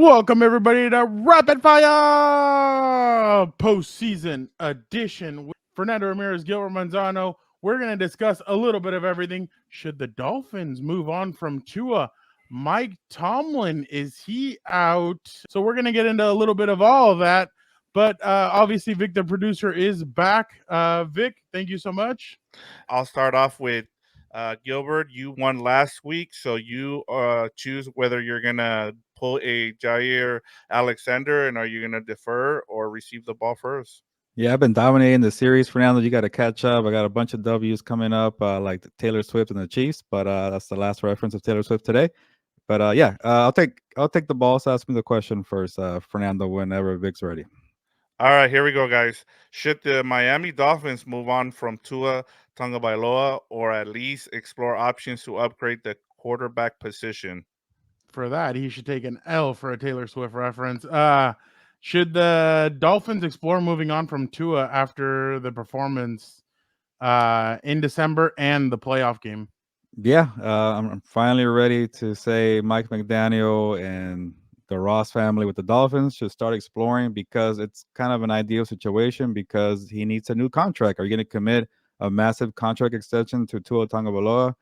Welcome everybody to Rapid Fire postseason edition with Fernando Ramirez, Gilbert Manzano. We're going to discuss a little bit of everything. Should the Dolphins move on from Tua? Mike Tomlin, is he out? So we're going to get into a little bit of all of that. But obviously, Vic, the producer, is back. Vic, thank you so much. I'll start off with Gilbert. You won last week, so you choose whether you're gonna pull a Jair Alexander and are you gonna defer or receive the ball first. Yeah, I've been dominating the series, Fernando. You got to catch up. I got a bunch of W's coming up, like Taylor Swift and the Chiefs, but that's the last reference of Taylor Swift today. But yeah, I'll take the ball. So ask me the question first, Fernando. Whenever Vic's ready. All right, here we go, guys. Should the Miami Dolphins move on from Tua Tagovailoa or at least explore options to upgrade the quarterback position? For that, he should take an L for a Taylor Swift reference. Should the Dolphins explore moving on from Tua after the performance in December and the playoff game? Yeah, I'm finally ready to say Mike McDaniel and the Ross family with the Dolphins should start exploring because it's kind of an ideal situation because he needs a new contract. Are you going to commit a massive contract extension to Tua Tagovailoa?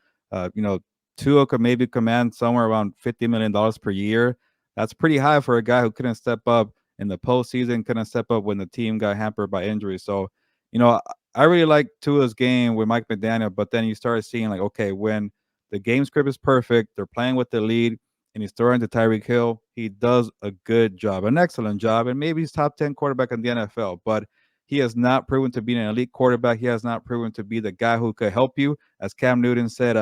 You know, Tua could maybe command somewhere around $50 million per year. That's pretty high for a guy who couldn't step up in the postseason, couldn't step up when the team got hampered by injury. So, you know, I really like Tua's game with Mike McDaniel, but then you start seeing like, okay, when the game script is perfect, they're playing with the lead, and he's throwing to Tyreek Hill, he does a good job, an excellent job, and maybe he's top 10 quarterback in the NFL, but he has not proven to be an elite quarterback. He has not proven to be the guy who could help you, as Cam Newton said,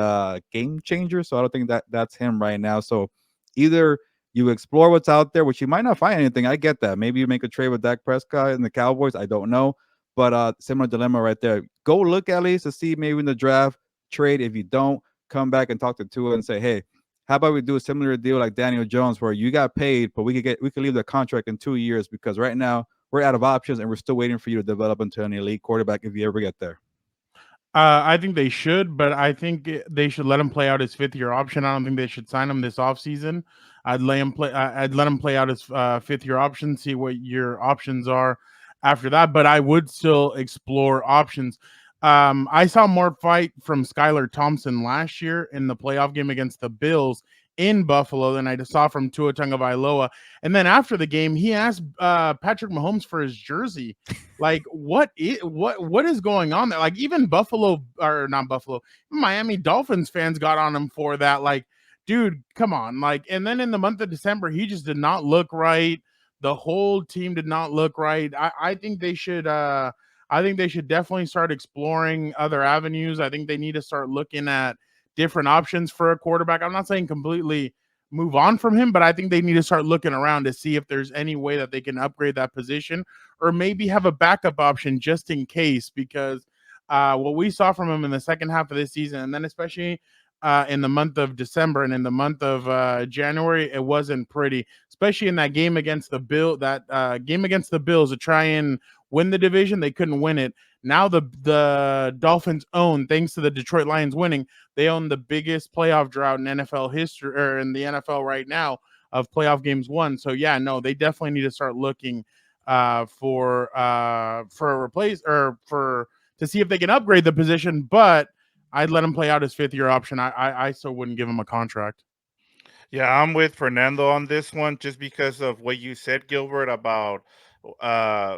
game changer. So I don't think that that's him right now. So either you explore what's out there, which you might not find anything. I get that. Maybe you make a trade with Dak Prescott and the Cowboys. I don't know. But similar dilemma right there. Go look at least to see maybe in the draft trade. If you don't, come back and talk to Tua and say, hey, how about we do a similar deal like Daniel Jones, where you got paid, but we could leave the contract in 2 years because right now we're out of options and we're still waiting for you to develop into an elite quarterback if you ever get there. I think they should, but I think they should let him play out his fifth-year option. I don't think they should sign him this offseason. I'd let him play. I'd let him play out his fifth-year option, see what your options are after that. But I would still explore options. I saw more fight from Skylar Thompson last year in the playoff game against the Bills in Buffalo than I saw from Tua Tagovailoa. And then after the game, he asked Patrick Mahomes for his jersey. Like, what is going on there? Like, even Buffalo, or not Buffalo, Miami Dolphins fans got on him for that. Like, dude, come on. Like, and then in the month of December, he just did not look right. The whole team did not look right. I think they should definitely start exploring other avenues. I think they need to start looking at different options for a quarterback. I'm not saying completely move on from him, but I think they need to start looking around to see if there's any way that they can upgrade that position or maybe have a backup option just in case, because what we saw from him in the second half of this season, and then especially in the month of December and in the month of January, it wasn't pretty, especially in that game against the game against the Bills to try and win the division. They couldn't win it. Now the Dolphins own, thanks to the Detroit Lions winning, they own the biggest playoff drought in NFL history, or in the NFL right now, of playoff games won. So yeah, no, they definitely need to start looking for a replace, or for to see if they can upgrade the position. But I'd let him play out his fifth-year option. I still wouldn't give him a contract. Yeah, I'm with Fernando on this one just because of what you said, Gilbert, about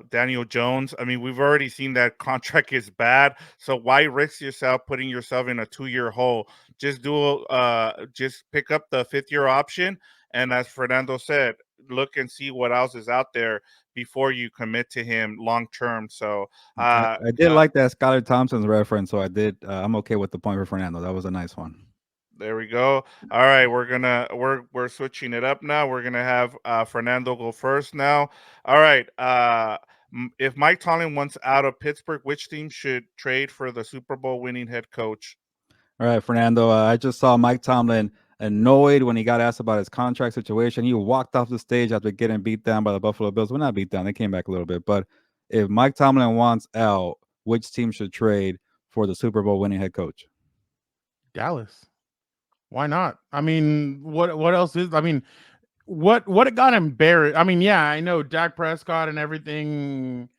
Daniel Jones. I mean, we've already seen that contract is bad, so why risk yourself putting yourself in a 2-year hole? Just pick up the fifth-year option, and as Fernando said, look and see what else is out there before you commit to him long term. So, I did like that Skylar Thompson's reference, so I did. I'm okay with the point for Fernando. That was a nice one. there we go. All right, we're switching it up now. We're gonna have Fernando go first now. All right. If Mike Tomlin wants out of Pittsburgh, which team should trade for the Super Bowl winning head coach? All right, Fernando. I just saw Mike Tomlin annoyed when he got asked about his contract situation. He walked off the stage after getting beat down by the Buffalo Bills. Well, not beat down. They came back a little bit. But if Mike Tomlin wants out, which team should trade for the Super Bowl winning head coach? Dallas. Why not? I mean, what else is? I mean, what it got embarrassed. I mean, yeah, I know Dak Prescott and everything.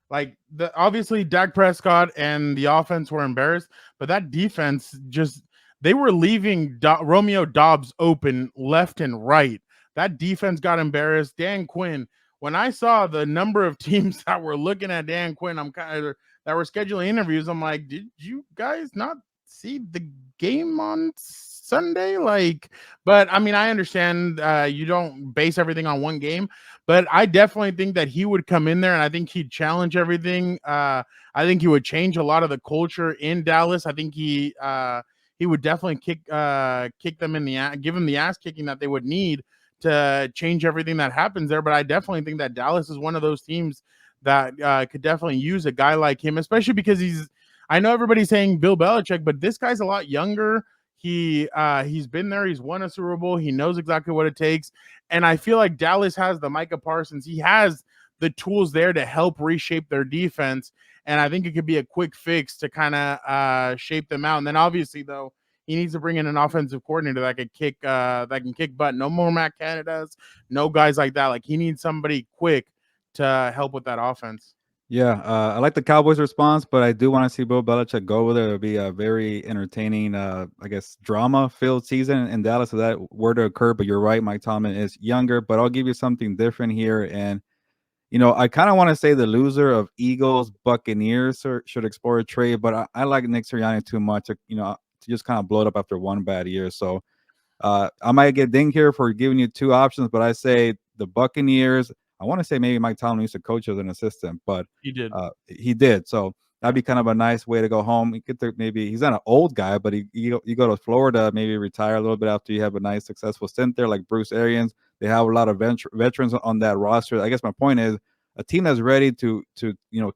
Like the obviously Dak Prescott and the offense were embarrassed, but that defense just they were leaving Romeo Dobbs open left and right. That defense got embarrassed. Dan Quinn. When I saw the number of teams that were looking at Dan Quinn, I'm kind of that were scheduling interviews. I'm like, did you guys not see the game on Sunday? Like, but I mean, I understand you don't base everything on one game, but I definitely think that he would come in there and I think he'd challenge everything. I think he would change a lot of the culture in Dallas. I think he would definitely kick them in the ass, give them the ass kicking that they would need to change everything that happens there. But I definitely think that Dallas is one of those teams that could definitely use a guy like him, especially because I know everybody's saying Bill Belichick, but this guy's a lot younger. He's been there. He's won a Super Bowl. He knows exactly what it takes. And I feel like Dallas has the Micah Parsons. He has the tools there to help reshape their defense. And I think it could be a quick fix to kind of shape them out. And then obviously, though, he needs to bring in an offensive coordinator that can kick butt. No more Matt Canada's, no guys like that. Like he needs somebody quick to help with that offense. Yeah, I like the Cowboys' response, but I do want to see Bill Belichick go over there. It'll be a very entertaining, I guess, drama-filled season in Dallas. So that were to occur, but you're right, Mike Tomlin is younger. But I'll give you something different here, and I kind of want to say the loser of Eagles Buccaneers should explore a trade, but I like Nick Sirianni too much, to just kind of blow it up after one bad year. So I might get dinged here for giving you two options, but I say the Buccaneers. I want to say maybe Mike Tomlin used to coach as an assistant, but He did. He did. So that'd be kind of a nice way to go home. You get to maybe he's not an old guy, but you go to Florida, maybe retire a little bit after you have a nice successful stint there, like Bruce Arians. They have a lot of veterans on that roster. I guess my point is a team that's ready to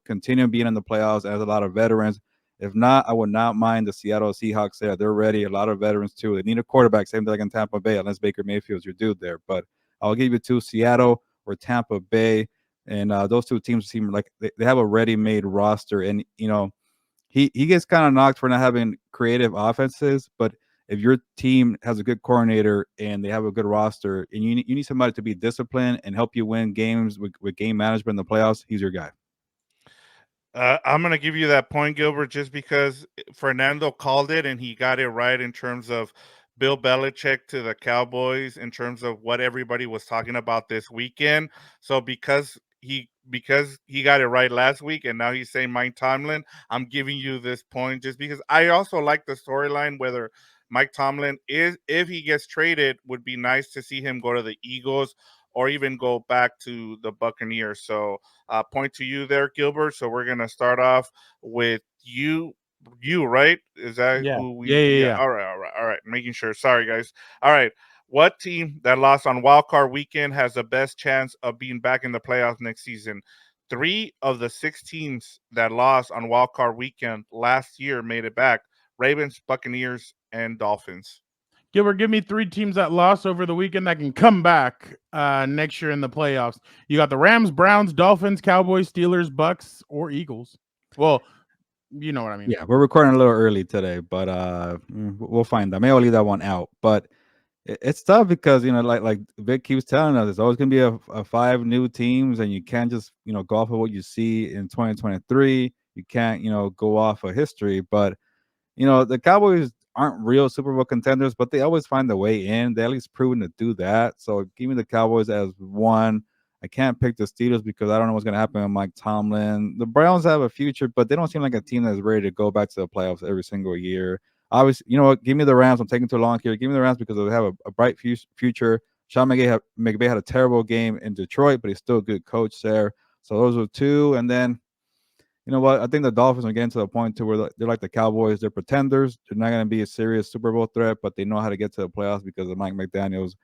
continue being in the playoffs has a lot of veterans. If not, I would not mind the Seattle Seahawks there. They're ready. A lot of veterans too. They need a quarterback, same thing like in Tampa Bay, unless Baker Mayfield's your dude there. But I'll give you two, Seattle or Tampa Bay. And those two teams seem like they have a ready-made roster. And, he gets kind of knocked for not having creative offenses. But if your team has a good coordinator and they have a good roster and you need somebody to be disciplined and help you win games with game management in the playoffs, he's your guy. I'm going to give you that point, Gilbert, just because Fernando called it and he got it right in terms of Bill Belichick to the Cowboys in terms of what everybody was talking about this weekend. So because he got it right last week and now he's saying Mike Tomlin, I'm giving you this point just because I also like the storyline whether Mike Tomlin is if he gets traded would be nice to see him go to the Eagles or even go back to the Buccaneers. So point to you there, Gilbert. So we're gonna start off with you. You right? Is that Yeah. who we? Yeah. Yeah. All right. Making sure. Sorry, guys. All right. What team that lost on Wild Card Weekend has the best chance of being back in the playoffs next season? 3 of the 6 teams that lost on Wild Card Weekend last year made it back: Ravens, Buccaneers, and Dolphins. Gilbert, give me 3 teams that lost over the weekend that can come back next year in the playoffs. You got the Rams, Browns, Dolphins, Cowboys, Steelers, Bucks, or Eagles. Well, you know what I mean. Yeah, we're recording a little early today, but we'll find that. Maybe I'll leave that one out. But it's tough because like Vic keeps telling us, there's always gonna be a 5 new teams, and you can't just go off of what you see in 2023. You can't go off of history, but the Cowboys aren't real Super Bowl contenders, but they always find a way in. They at least proven to do that. So give me the Cowboys as one. I can't pick the Steelers because I don't know what's going to happen with Mike Tomlin. The Browns have a future, but they don't seem like a team that's ready to go back to the playoffs every single year. Obviously, you know what? Give me the Rams. I'm taking too long here. Give me the Rams because they have a bright future. Sean McVay had a terrible game in Detroit, but he's still a good coach there. So those are two. And then you know what? I think the Dolphins are getting to the point to where they're like the Cowboys. They're pretenders. They're not going to be a serious Super Bowl threat, but they know how to get to the playoffs because of Mike McDaniel's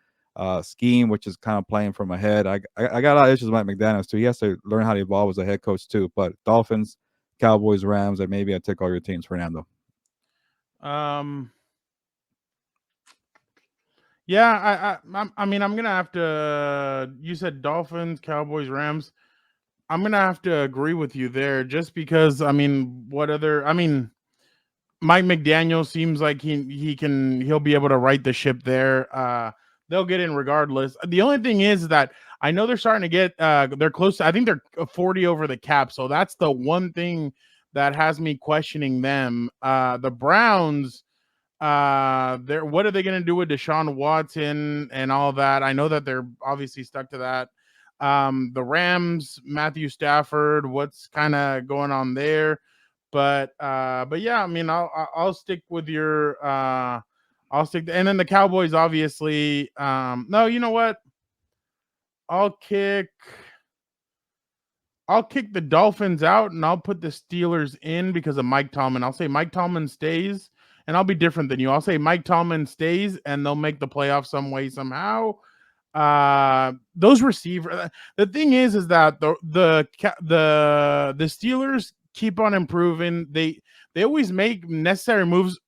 scheme, which is kind of playing from ahead. I got a lot of issues with Mike McDaniel's too. He has to learn how to evolve as a head coach too. But Dolphins, Cowboys, Rams, and maybe I take all your teams, Fernando. Yeah, I mean, I'm gonna have to. You said Dolphins, Cowboys, Rams. I'm gonna have to agree with you there, just because. I mean, Mike McDaniel seems like he'll be able to right the ship there. they'll get in regardless. The only thing is that I know they're starting to get they're close to, I think they're 40 over the cap. So that's the one thing that has me questioning them. The Browns, they're what are they going to do with Deshaun Watson and all that? I know that they're obviously stuck to that. The Rams, Matthew Stafford, what's kind of going on there? But yeah, I mean, I'll stick with your I'll stick and then the Cowboys obviously. No, you know what? I'll kick I'll kick the Dolphins out and I'll put the Steelers in because of Mike Tomlin. I'll say Mike Tomlin stays, and I'll be different than you. I'll say Mike Tomlin stays and they'll make the playoffs some way, somehow. Those receivers. The thing is that the Steelers keep on improving. They always make necessary moves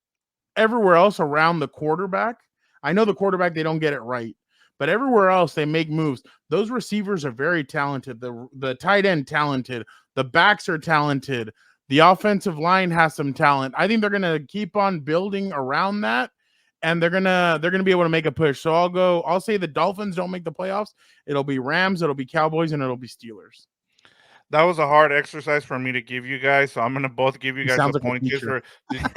everywhere else around the quarterback. I know the quarterback, they don't get it right, but everywhere else they make moves. Those receivers are very talented. The tight end talented. The backs are talented. The offensive line has some talent. I think they're gonna keep on building around that, and they're gonna be able to make a push. So I'll say the Dolphins don't make the playoffs. It'll be Rams, it'll be Cowboys, and it'll be Steelers. That was a hard exercise for me to give you guys, so I'm gonna both give you He guys a sounds like a point teacher.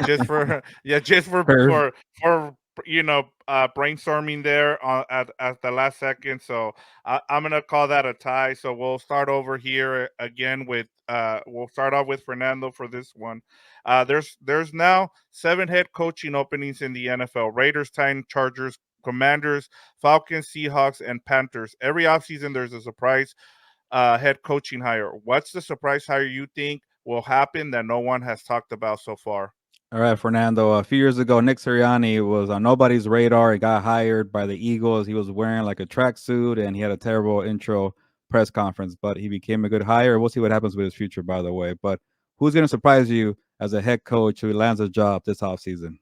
just for yeah, just Perfect. for brainstorming there at the last second. So I'm gonna call that a tie. So we'll start over here again with we'll start off with Fernando for this one. There's now 7 head coaching openings in the NFL: Raiders, Titans, Chargers, Commanders, Falcons, Seahawks, and Panthers. Every offseason there's a surprise head coaching hire. What's the surprise hire you think will happen that no one has talked about so far? All right, Fernando. A few years ago, Nick Sirianni was on nobody's radar. He got hired by the Eagles. He was wearing like a tracksuit and he had a terrible intro press conference, but he became a good hire. We'll see what happens with his future, by the way. But who's going to surprise you as a head coach who lands a job this offseason?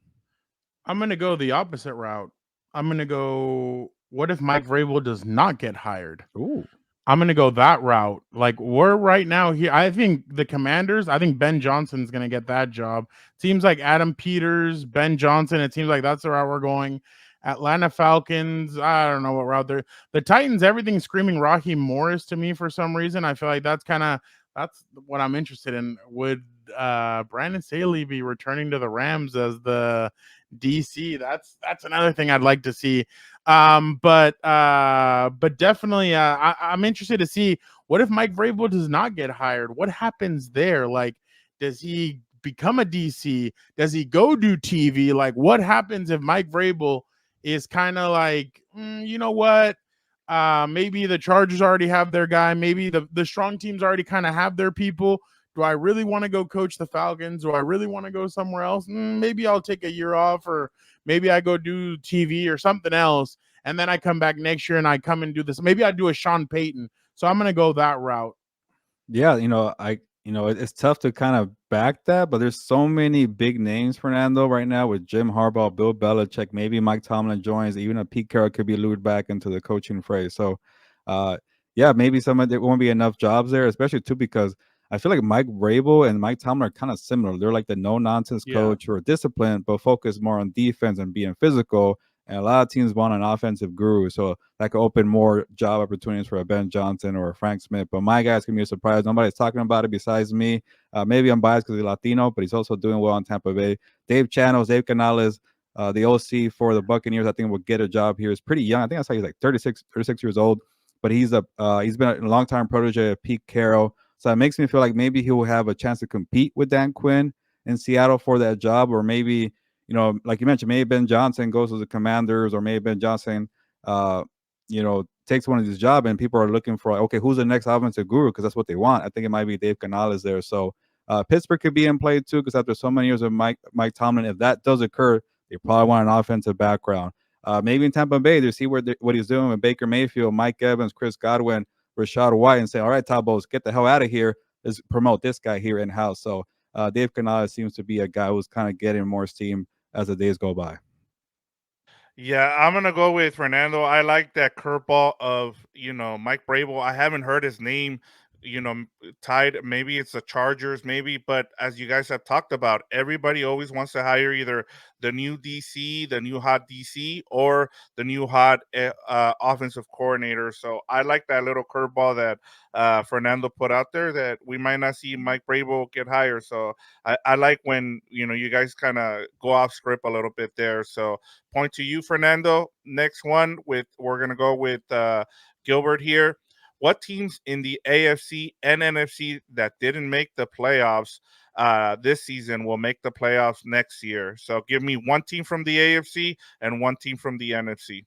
I'm gonna go the opposite route. I'm gonna go. What if Mike Vrabel does not get hired? Ooh. I'm gonna go that route. Like we're right now here. I think the Commanders. I think Ben Johnson's gonna get that job. Seems like Adam Peters, Ben Johnson. It seems like that's the route we're going. Atlanta Falcons. I don't know what route they're. The Titans. Everything's screaming Raheem Morris to me for some reason. I feel like that's what I'm interested in. Would Brandon Staley be returning to the Rams as the DC? That's another thing I'd like to see. But definitely, I'm interested to see what if Mike Vrabel does not get hired. What happens there? Like, does he become a DC? Does he go do TV? Like, what happens if Mike Vrabel is kind of like, you know what? Maybe the Chargers already have their guy. Maybe the strong teams already kind of have their people. Do I really want to go coach the Falcons? Do I really want to go somewhere else? Maybe I'll take a year off, or maybe I go do TV or something else, and then I come back next year and I come and do this. Maybe I do a Sean Payton. So I'm gonna go that route. Yeah, it's tough to kind of back that, but there's so many big names, Fernando, right now with Jim Harbaugh, Bill Belichick, maybe Mike Tomlin joins, even a Pete Carroll could be lured back into the coaching phrase. So, uh, yeah, maybe there won't be enough jobs there, especially too because I feel like Mike Vrabel and Mike Tomlin are kind of similar. They're like the no nonsense Yeah. coach or disciplined, but focus more on defense and being physical. And a lot of teams want an offensive guru, so that could open more job opportunities for a Ben Johnson or a Frank Smith. But my guy's gonna be a surprise. Nobody's talking about it besides me. Maybe I'm biased because he's Latino, but he's also doing well in Tampa Bay. Dave Canales, the OC for the Buccaneers, I think will get a job here. He's pretty young. I think I saw he's like 36 years old, but he's been a long time protege of Pete Carroll. So it makes me feel like maybe he will have a chance to compete with Dan Quinn in Seattle for that job, or maybe like you mentioned, maybe Ben Johnson goes to the Commanders, or maybe Ben Johnson, takes one of these jobs, and people are looking for, like, okay, who's the next offensive guru? Because that's what they want. I think it might be Dave Canales there. So Pittsburgh could be in play too, because after so many years of Mike Tomlin, if that does occur, they probably want an offensive background. Maybe in Tampa Bay, they see what he's doing with Baker Mayfield, Mike Evans, Chris Godwin, Rashad White, and say, all right, Tabos, get the hell out of here. Let's promote this guy here in house. So Dave Canales seems to be a guy who's kind of getting more steam as the days go by. Yeah, I'm gonna go with Fernando. I like that curveball of Mike Brable. I haven't heard his name tied. Maybe it's the Chargers, maybe. But as you guys have talked about, everybody always wants to hire either the new DC, the new hot DC, or the new hot offensive coordinator. So I like that little curveball that Fernando put out there that we might not see Mike Brable get hired. So I like when you guys kind of go off script a little bit there. So point to you, Fernando. Next one with we're gonna go with Gilbert here. What teams in the AFC and NFC that didn't make the playoffs this season will make the playoffs next year? So give me one team from the AFC and one team from the NFC.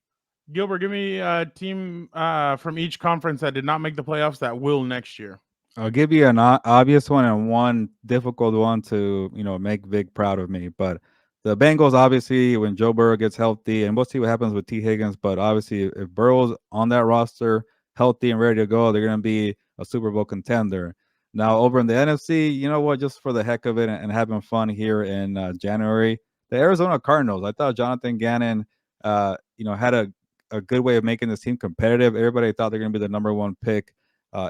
Gilbert, give me a team from each conference that did not make the playoffs that will next year. I'll give you an obvious one and one difficult one to make Vic proud of me. But the Bengals, obviously, when Joe Burrow gets healthy, and we'll see what happens with T Higgins. But obviously, if Burrow's on that roster, healthy and ready to go, they're going to be a Super Bowl contender. Now, over in the NFC, you know what? Just for the heck of it and having fun here in January, the Arizona Cardinals. I thought Jonathan Gannon, had a good way of making this team competitive. Everybody thought they're going to be the number one pick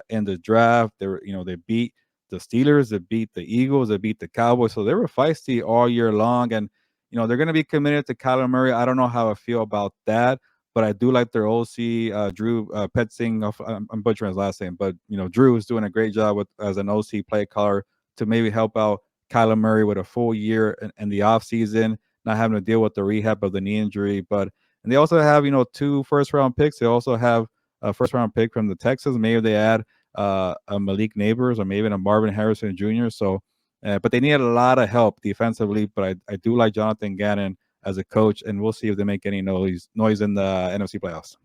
in the draft. They beat the Steelers, they beat the Eagles, they beat the Cowboys. So they were feisty all year long. And, they're going to be committed to Kyler Murray. I don't know how I feel about that, but I do like their OC, Drew Petzing. I'm butchering his last name, but, Drew is doing a great job as an OC play caller to maybe help out Kyler Murray with a full year in the offseason, not having to deal with the rehab of the knee injury. And they also have, 2 first-round picks. They also have a first-round pick from the Texans. Maybe they add a Malik Neighbors or maybe a Marvin Harrison Jr. So, but they need a lot of help defensively. But I do like Jonathan Gannon as a coach, and we'll see if they make any noise in the NFC playoffs.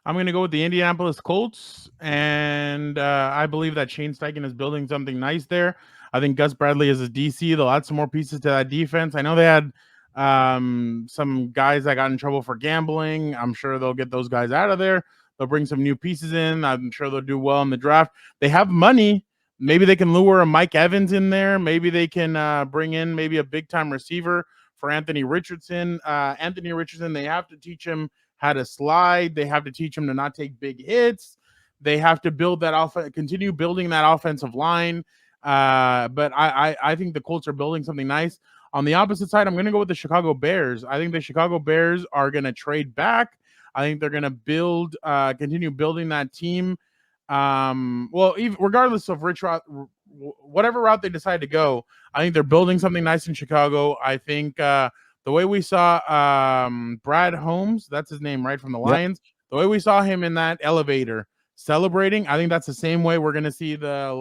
I'm going to go with the Indianapolis Colts, and I believe that Shane Steichen is building something nice there. I think Gus Bradley is a DC. They'll add some more pieces to that defense. I know they had some guys that got in trouble for gambling. I'm sure they'll get those guys out of there. They'll bring some new pieces in. I'm sure they'll do well in the draft. They have money. Maybe they can lure a Mike Evans in there. Maybe they can bring in maybe a big-time receiver for Anthony Richardson. Anthony Richardson, they have to teach him how to slide. They have to teach him to not take big hits. They have to build that continue building that offensive line. But I think the Colts are building something nice. On the opposite side, I'm going to go with the Chicago Bears. I think the Chicago Bears are going to trade back. I think they're going to continue building that team. Regardless of whatever route they decide to go, I think they're building something nice in Chicago. I think the way we saw Brad Holmes, that's his name, right, from the Lions, the way we saw him in that elevator celebrating, I think that's the same way we're going to see the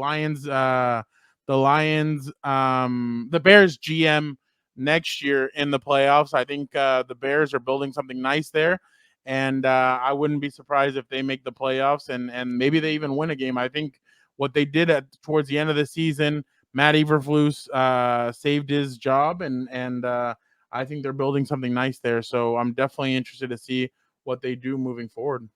Bears GM next year in the playoffs. I think the Bears are building something nice there. And I wouldn't be surprised if they make the playoffs and maybe they even win a game. I think what they did towards the end of the season, Matt Eberflus saved his job, and I think they're building something nice there. So I'm definitely interested to see what they do moving forward.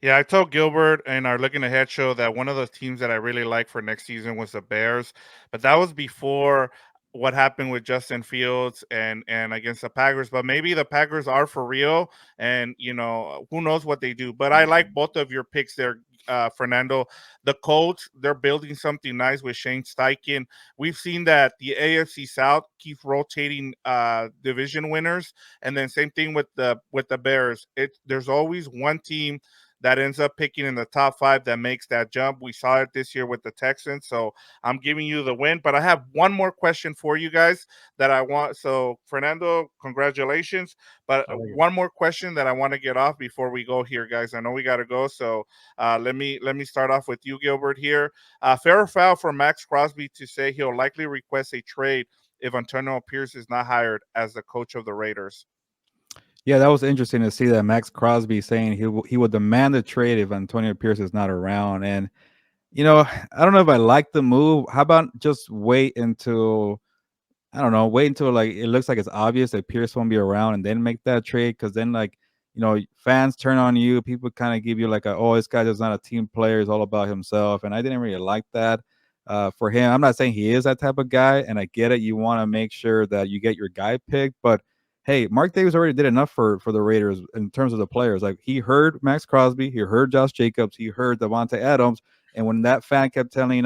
Yeah, I told Gilbert in our Looking Ahead show that one of the teams that I really like for next season was the Bears, but that was before what happened with Justin Fields and against the Packers. But maybe the Packers are for real, and who knows what they do. But I like both of your picks there, Fernando. The Colts, they're building something nice with Shane Steichen. We've seen that the AFC South keeps rotating division winners, and then same thing with the Bears. There's always one team that ends up picking in the top 5 that makes that jump. We saw it this year with the Texans, so I'm giving you the win. But I have one more question for you guys that I want. So, Fernando, congratulations. But one more question that I want to get off before we go here, guys. I know we got to go, so let me start off with you, Gilbert, here. Fair or foul for Max Crosby to say he'll likely request a trade if Antonio Pierce is not hired as the coach of the Raiders? Yeah, that was interesting to see that Max Crosby saying he would demand a trade if Antonio Pierce is not around. And I don't know if I like the move. How about just wait until like it looks like it's obvious that Pierce won't be around and then make that trade? Because then fans turn on you. People kind of give you like this guy is not a team player. He's all about himself. And I didn't really like that for him. I'm not saying he is that type of guy, and I get it. You want to make sure that you get your guy picked, but hey, Mark Davis already did enough for the Raiders in terms of the players. Like he heard Max Crosby, he heard Josh Jacobs, he heard Devontae Adams, And when that fan kept telling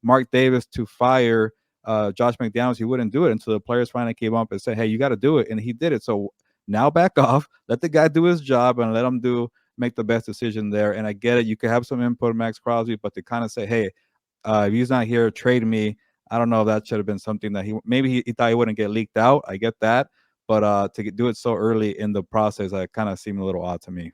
Mark Davis to fire Josh McDaniels, he wouldn't do it until the players finally came up and said, "Hey, you got to do it," and he did it. So now back off, let the guy do his job, and let him make the best decision there. And I get it, you could have some input, Max Crosby, but to kind of say, "Hey, if he's not here, trade me." I don't know if that should have been something that he thought he wouldn't get leaked out. I get that, but to do it so early in the process, that kind of seemed a little odd to me.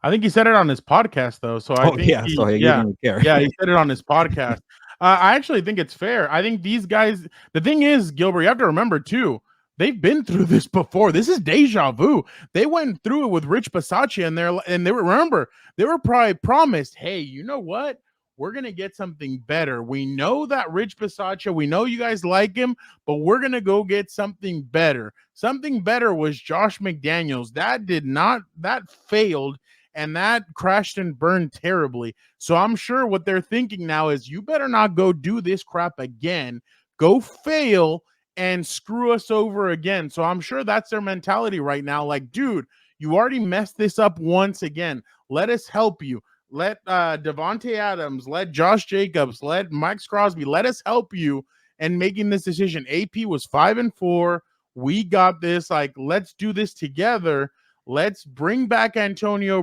I think he said it on his podcast though, so I Oh think yeah, so he didn't even care. yeah, he said it on his podcast. I actually think it's fair. I think these guys. The thing is, Gilbert, you have to remember too. They've been through this before. This is deja vu. They went through it with Rich Bisaccia, and they remember they were probably promised, "Hey, you know what? We're gonna get something better. We know that Rich Bisaccia. We know you guys like him, but we're gonna go get something better. Something better was Josh McDaniels. That failed." And that crashed and burned terribly. So I'm sure what they're thinking now is you better not go do this crap again. Go fail and screw us over again. So I'm sure that's their mentality right now. Like, dude, you already messed this up once again. Let us help you. Let Devontae Adams, let Josh Jacobs, let Mike Crosby, let us help you in making this decision. AP was 5-4. We got this. Like, let's do this together. Let's bring back Antonio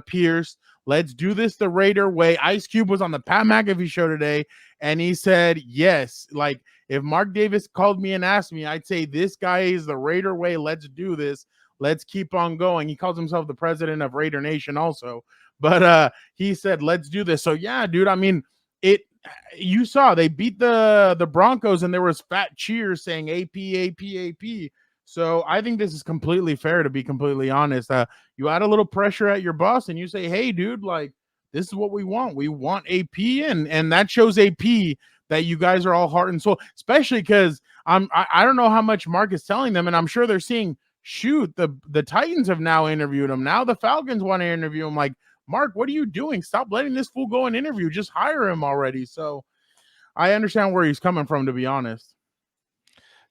Pierce. Let's do this the Raider way. Ice Cube was on the Pat McAfee show today, and he said, yes, like if Mark Davis called me and asked me, I'd say this guy is the Raider way. Let's do this. Let's keep on going. He calls himself the president of Raider Nation also. But he said, let's do this. So, yeah, dude, I mean, you saw they beat the Broncos, and there was fat cheers saying AP, AP, AP. So I think this is completely fair, to be completely honest. You add a little pressure at your boss and you say, hey, dude, like, this is what we want. We want AP, and that shows AP that you guys are all heart and soul, especially because I don't know how much Mark is telling them, and I'm sure they're seeing, shoot, the Titans have now interviewed him. Now the Falcons want to interview him. Like, Mark, what are you doing? Stop letting this fool go and interview. Just hire him already. So I understand where he's coming from, to be honest.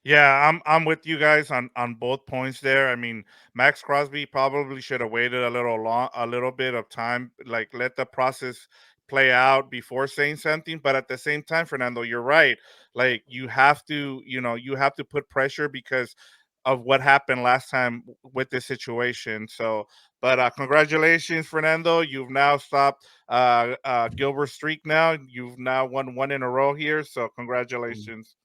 Yeah, I'm with you guys on both points there. I mean, Max Crosby probably should have waited a little bit of time, like let the process play out before saying something. But at the same time, Fernando, you're right. Like you have to put pressure because of what happened last time with this situation. So, but congratulations, Fernando. You've now stopped Gilbert's streak. Now you've now won one in a row here. So, congratulations.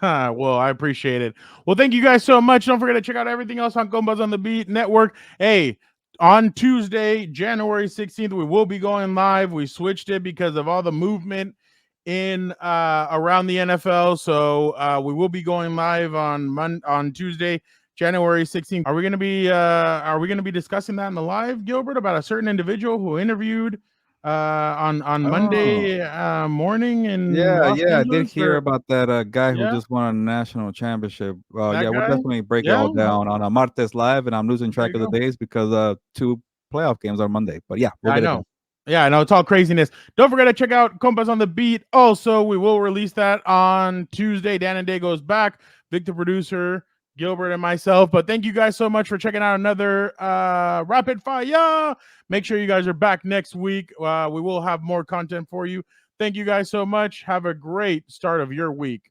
Well, I appreciate it. Well, thank you guys so much. Don't forget to check out everything else on Compas on the Beat Network. Hey, on Tuesday, January 16th, we will be going live. We switched it because of all the movement in around the NFL. So we will be going live on Tuesday, January 16th. Are we going to be discussing that in the live, Gilbert, about a certain individual who interviewed on Monday morning in Los I did Angeles, hear or about that guy who yeah, just won a national championship. that We'll guy? definitely break it Yeah, all down on a Martes Live, and I'm losing there track you of the go. days because 2 playoff games are Monday. But yeah, we'll I get it know. done. Yeah, I know. It's all craziness. Don't forget to check out Compas on the Beat. Also, we will release that on Tuesday. Dan and Day goes back. Victor producer, Gilbert, and myself. But thank you guys so much for checking out another Rapid Fire. Make sure you guys are back next week. We will have more content for you. Thank you guys so much. Have a great start of your week.